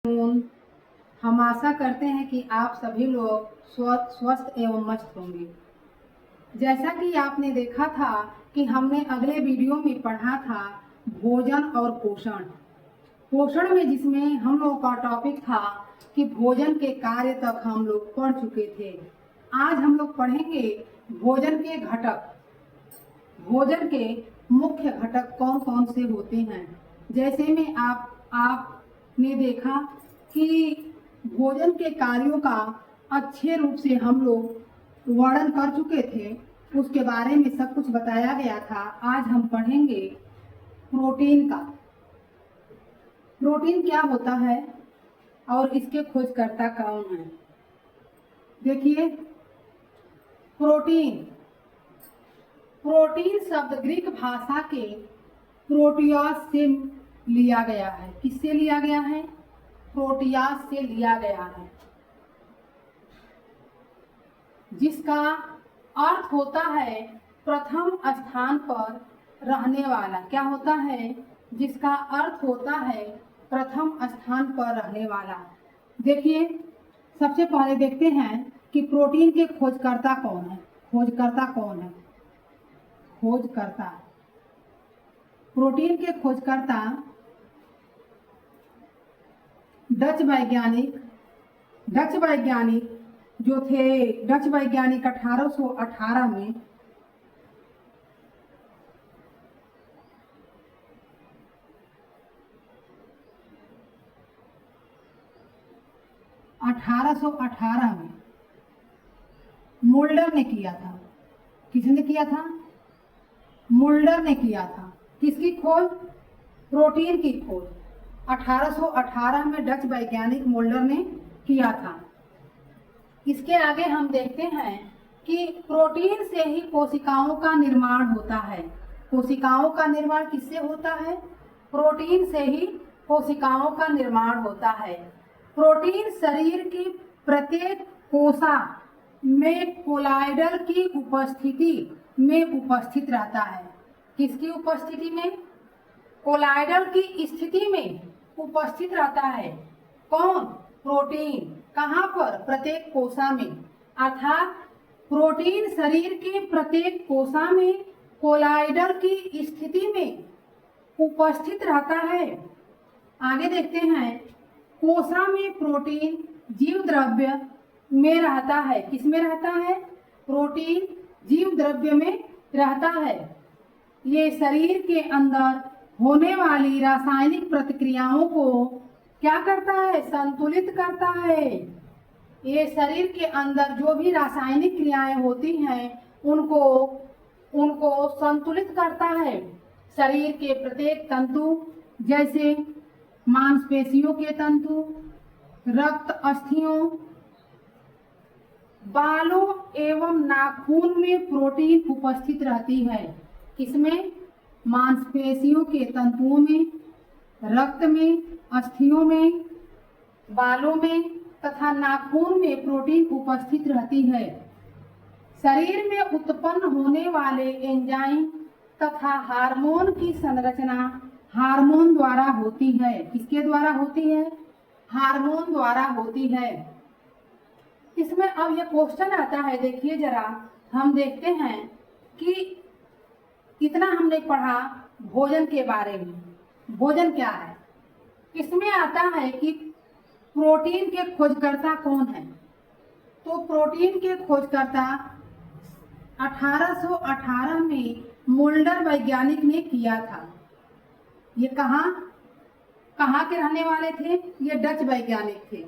हम आशा करते हैं कि आप सभी लोग स्वस्थ एवं मस्त होंगे। जैसा कि आपने देखा था कि हमने अगले वीडियो में पढ़ा था भोजन और पोषण। पोषण में जिसमें हम लोगों का टॉपिक था कि भोजन के कार्य तक हम लोग पढ़ चुके थे। आज हम लोग पढ़ेंगे भोजन के घटक। भोजन के मुख्य घटक कौन कौन से होते हैं। जैसे में आपने देखा कि भोजन के कार्यों का अच्छे रूप से हम लोग वर्णन कर चुके थे, उसके बारे में सब कुछ बताया गया था। आज हम पढ़ेंगे प्रोटीन का। प्रोटीन क्या होता है और इसके खोजकर्ता कौन है। देखिए, प्रोटीन शब्द ग्रीक भाषा के प्रोटियास से लिया गया है। किससे लिया गया है? प्रोटियास से लिया गया है, जिसका अर्थ होता है प्रथम स्थान पर रहने वाला। क्या होता है? जिसका अर्थ होता है प्रथम स्थान पर रहने वाला। देखिए, सबसे पहले देखते हैं कि प्रोटीन के खोजकर्ता कौन है। खोजकर्ता कौन है? खोजकर्ता, प्रोटीन के खोजकर्ता डच वैज्ञानिक जो थे। डच वैज्ञानिक 1818 में 1818 में मुल्डर ने किया था। किसने किया था? मुल्डर ने किया था। किसकी खोज? प्रोटीन की खोज 1818 में डच वैज्ञानिक मुल्डर ने किया था। इसके आगे हम देखते हैं कि प्रोटीन से ही कोशिकाओं का निर्माण होता है। कोशिकाओं का निर्माण किससे होता है? प्रोटीन से ही कोशिकाओं का निर्माण होता है। प्रोटीन शरीर की प्रत्येक कोशिका में कोलाइडल की उपस्थिति में उपस्थित रहता है। किसकी उपस्थिति में? कोलाइडल की स्थिति में उपस्थित रहता है। कौन? प्रोटीन। कहाँ पर? प्रत्येक कोशिका में। अर्थात प्रोटीन शरीर के प्रत्येक कोशिका में कोलाइडल की स्थिति में उपस्थित रहता है। आगे देखते हैं, कोशिका में प्रोटीन जीव द्रव्य में रहता है। किस में रहता है? प्रोटीन जीव द्रव्य में रहता है। ये शरीर के अंदर होने वाली रासायनिक प्रतिक्रियाओं को क्या करता है? संतुलित करता है। ये शरीर के अंदर जो भी रासायनिक क्रियाएं होती हैं उनको संतुलित करता है। शरीर के प्रत्येक तंतु, जैसे मांसपेशियों के तंतु, रक्त, अस्थियों, बालों एवं नाखून में प्रोटीन उपस्थित रहती है। किसमें? मांसपेशियों के तंतुओं में, रक्त में, अस्थियों में, बालों में तथा नाखून में प्रोटीन उपस्थित रहती है। शरीर में उत्पन्न होने वाले एंजाइम तथा हार्मोन की संरचना हार्मोन द्वारा होती है। किसके द्वारा होती है? हार्मोन द्वारा होती है। इसमें अब यह क्वेश्चन आता है, देखिए जरा, हम देखते हैं कि इतना हमने पढ़ा भोजन के बारे में। भोजन क्या है? इसमें आता है कि प्रोटीन के खोजकर्ता कौन है। तो प्रोटीन के खोजकर्ता 1818 में मुल्डर वैज्ञानिक ने किया था। ये कहाँ के रहने वाले थे? ये डच वैज्ञानिक थे।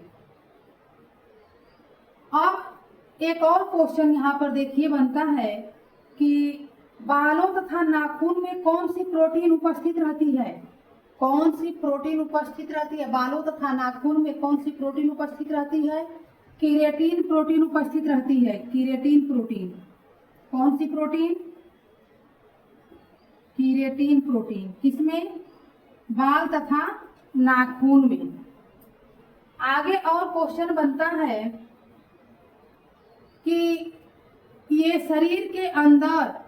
अब एक और क्वेश्चन यहाँ पर देखिए बनता है कि बालों तथा नाखून में कौन सी प्रोटीन उपस्थित रहती है? कौन सी प्रोटीन उपस्थित रहती है? बालों तथा नाखून में कौन सी प्रोटीन उपस्थित रहती है? केराटिन प्रोटीन उपस्थित रहती है। Keratin protein. कौन सी प्रोटीन? Keratin protein. किसमें? बाल तथा नाखून में। आगे और क्वेश्चन बनता है कि ये शरीर के अंदर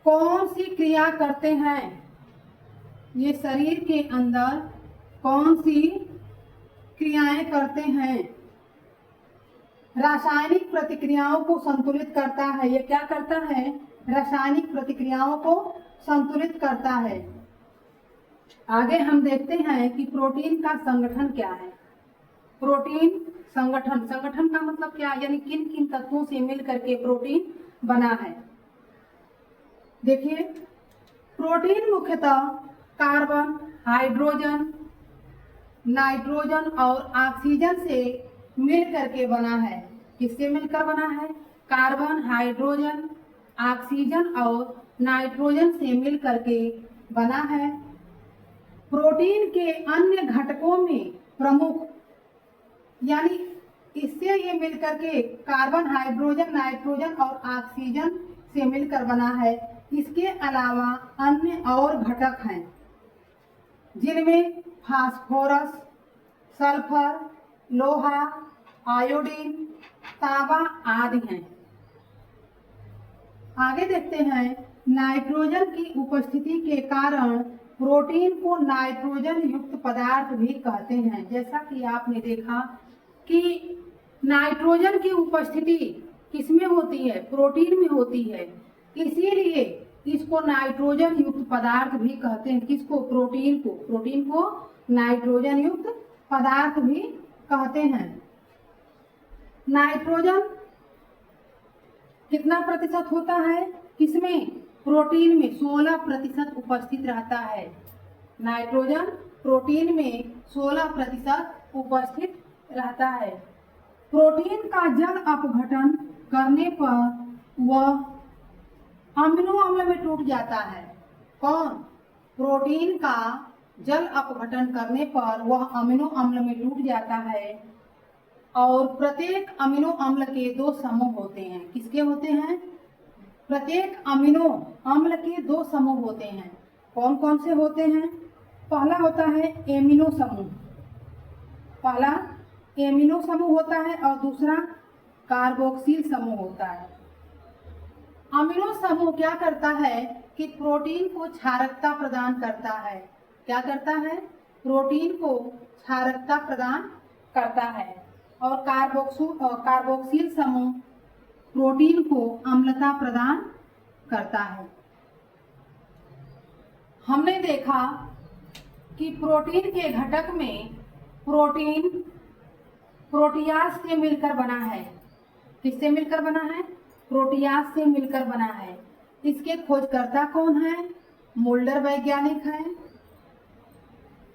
कौन सी क्रिया करते हैं? ये शरीर के अंदर कौन सी प्रतिक्रियाएं करते हैं। रासायनिक प्रतिक्रियाओं को संतुलित करता है। ये क्या करता है? रासायनिक प्रतिक्रियाओं को संतुलित करता है। आगे हम देखते हैं कि प्रोटीन का संगठन क्या है। प्रोटीन संगठन, संगठन का मतलब क्या, यानी किन किन तत्वों से मिलकर के प्रोटीन बना है। देखिए, प्रोटीन मुख्यतः कार्बन, हाइड्रोजन, नाइट्रोजन और ऑक्सीजन से मिलकर के बना है। किससे मिलकर बना है? कार्बन, हाइड्रोजन, ऑक्सीजन और नाइट्रोजन से मिलकर के बना है। प्रोटीन के अन्य घटकों में प्रमुख, यानी इससे ये मिलकर के कार्बन, हाइड्रोजन, नाइट्रोजन और ऑक्सीजन से मिलकर बना है। इसके अलावा अन्य और घटक हैं जिनमें फास्फोरस, सल्फर, लोहा, आयोडीन, तांबा आदि हैं। आगे देखते हैं, नाइट्रोजन की उपस्थिति के कारण प्रोटीन को नाइट्रोजन युक्त पदार्थ भी कहते हैं। जैसा कि आपने देखा कि नाइट्रोजन की उपस्थिति किसमें होती है? प्रोटीन में होती है, इसीलिए इसको नाइट्रोजन युक्त पदार्थ भी कहते हैं। किसको? प्रोटीन को। प्रोटीन को नाइट्रोजन युक्त पदार्थ भी कहते हैं। नाइट्रोजन कितना प्रतिशत होता है? किसमें? प्रोटीन में 16% उपस्थित रहता है। नाइट्रोजन प्रोटीन में 16% उपस्थित रहता है। प्रोटीन का जल अपघटन करने पर वह अमीनो अम्ल में टूट जाता है। कौन? प्रोटीन का जल अपघटन करने पर वह अमीनो अम्ल में टूट जाता है और प्रत्येक अमीनो अम्ल के 2 समूह होते हैं। किसके होते हैं? प्रत्येक अमीनो अम्ल के 2 समूह होते हैं। कौन कौन से होते हैं? पहला होता है एमिनो समूह, पहला एमिनो समूह होता है और दूसरा कार्बोक्सिल समूह होता है। अमीनो समूह क्या करता है कि प्रोटीन को क्षारकता प्रदान करता है। क्या करता है? प्रोटीन को क्षारकता प्रदान करता है। और कार्बोक्सिल समूह प्रोटीन को अम्लता प्रदान करता है। हमने देखा कि प्रोटीन के घटक में प्रोटीन प्रोटीयाज से मिलकर बना है। किससे मिलकर बना है? प्रोटीयाज से मिलकर बना है। इसके खोजकर्ता कौन है? मोल्डर वैज्ञानिक है।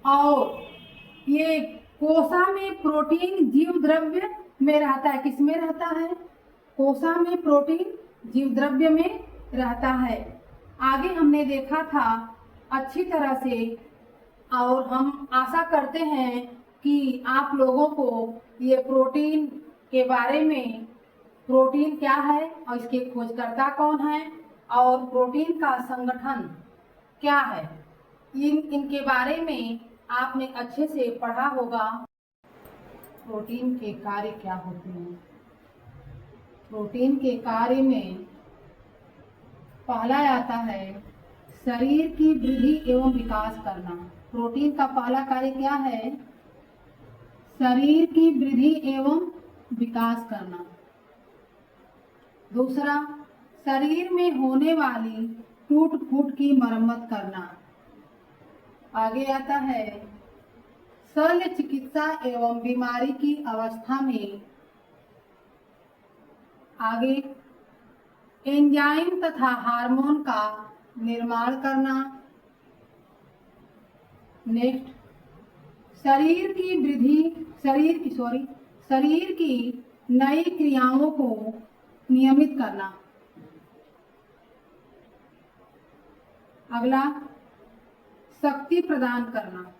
और ये कोसा में प्रोटीन जीव द्रव्य में रहता है। किसमें रहता है? कोसा में प्रोटीन जीव द्रव्य में रहता है। आगे हमने देखा था अच्छी तरह से, और हम आशा करते हैं कि आप लोगों को ये प्रोटीन के बारे में, प्रोटीन क्या है और इसके खोजकर्ता कौन है और प्रोटीन का संगठन क्या है, इनके बारे में आपने अच्छे से पढ़ा होगा। प्रोटीन के कार्य क्या होते हैं? प्रोटीन के कार्य में पहला आता है शरीर की वृद्धि एवं विकास करना। प्रोटीन का पहला कार्य क्या है? शरीर की वृद्धि एवं विकास करना। दूसरा, शरीर में होने वाली टूट फूट की मरम्मत करना। आगे आता है शल्य चिकित्सा एवं बीमारी की अवस्था में आगे एंजाइम तथा हार्मोन का निर्माण करना। नेक्स्ट, शरीर की नई क्रियाओं को नियमित करना। अगला, शक्ति प्रदान करना।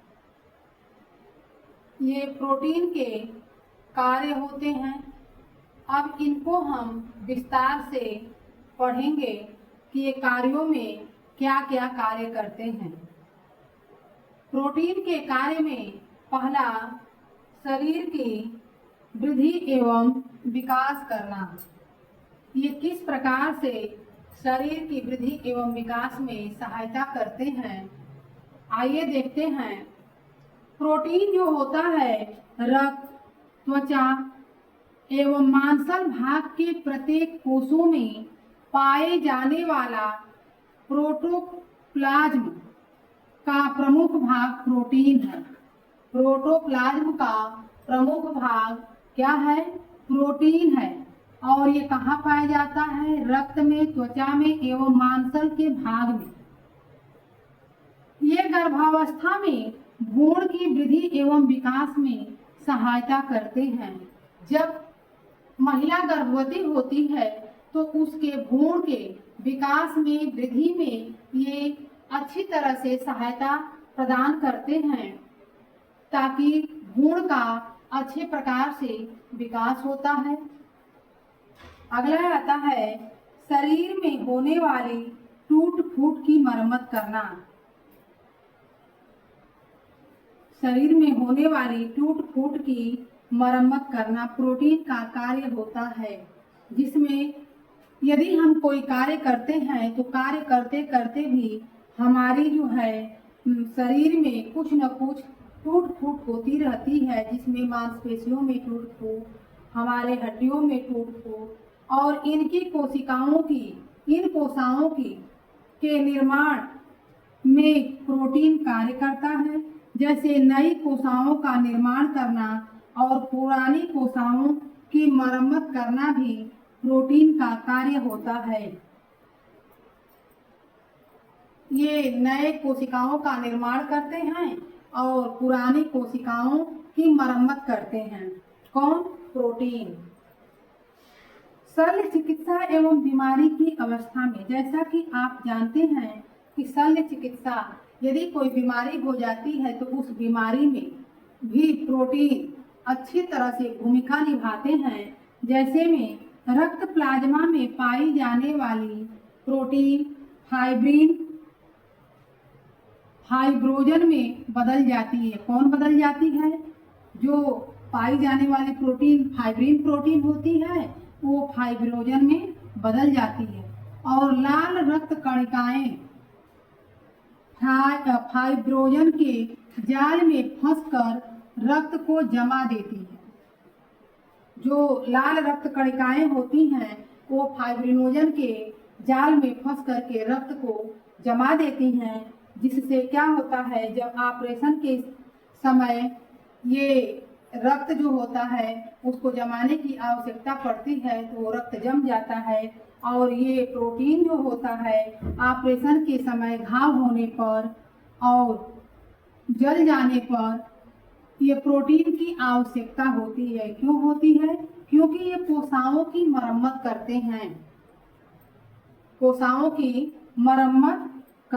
ये प्रोटीन के कार्य होते हैं। अब इनको हम विस्तार से पढ़ेंगे कि ये कार्यों में क्या क्या कार्य करते हैं। प्रोटीन के कार्य में पहला, शरीर की वृद्धि एवं विकास करना। ये किस प्रकार से शरीर की वृद्धि एवं विकास में सहायता करते हैं, आइए देखते हैं। प्रोटीन जो होता है रक्त, त्वचा एवं मांसल भाग के प्रत्येक कोषों में पाए जाने वाला प्रोटोप्लाज्म का प्रमुख भाग प्रोटीन है। प्रोटोप्लाज्म का प्रमुख भाग क्या है? प्रोटीन है। और ये कहाँ पाया जाता है? रक्त में, त्वचा में एवं मांसल के भाग में। ये गर्भावस्था में भ्रूण की वृद्धि एवं विकास में सहायता करते हैं। जब महिला गर्भवती होती है तो उसके भ्रूण के विकास में, वृद्धि में ये अच्छी तरह से सहायता प्रदान करते हैं ताकि भ्रूण का अच्छे प्रकार से विकास होता है। अगला आता है शरीर में होने वाली टूट फूट की मरम्मत करना। शरीर में होने वाली टूट फूट की मरम्मत करना प्रोटीन का कार्य होता है, जिसमें यदि हम कोई कार्य करते हैं तो कार्य करते करते भी हमारी जो है शरीर में कुछ न कुछ टूट फूट होती रहती है, जिसमें मांसपेशियों में टूट फूट, हमारे हड्डियों में टूट फूट, और इनकी कोशिकाओं की, इन कोशिकाओं की के निर्माण में प्रोटीन कार्य करता है। जैसे नई कोशिकाओं का निर्माण करना और पुरानी कोशिकाओं की मरम्मत करना भी प्रोटीन का कार्य होता है। ये नए कोशिकाओं का निर्माण करते हैं और पुरानी कोशिकाओं की मरम्मत करते हैं। कौन? प्रोटीन। शल्य चिकित्सा एवं बीमारी की अवस्था में, जैसा कि आप जानते हैं कि शल्य चिकित्सा, यदि कोई बीमारी हो जाती है तो उस बीमारी में भी प्रोटीन अच्छी तरह से भूमिका निभाते हैं। जैसे में रक्त प्लाज्मा में पाई जाने वाली प्रोटीन फाइब्रोजन में बदल जाती है। कौन बदल जाती है? जो पाई जाने वाली प्रोटीन फाइब्रिन प्रोटीन होती है वो फाइब्रोजन में बदल जाती है। और लाल रक्त कणिकाएं फाइब्रोजन के जाल में फंसकर रक्त को जमा देती है। जो लाल रक्त कणिकाएं होती हैं वो फाइब्रिनोजन के जाल में फंस करके रक्त को जमा देती हैं, जिससे क्या होता है, जब ऑपरेशन के समय ये रक्त जो होता है उसको जमाने की आवश्यकता पड़ती है तो वो रक्त जम जाता है। और ये प्रोटीन जो होता है ऑपरेशन के समय घाव होने पर और जल जाने पर ये प्रोटीन की आवश्यकता होती है। क्यों होती है? क्योंकि ये कोशिकाओं की मरम्मत करते हैं। कोशिकाओं की मरम्मत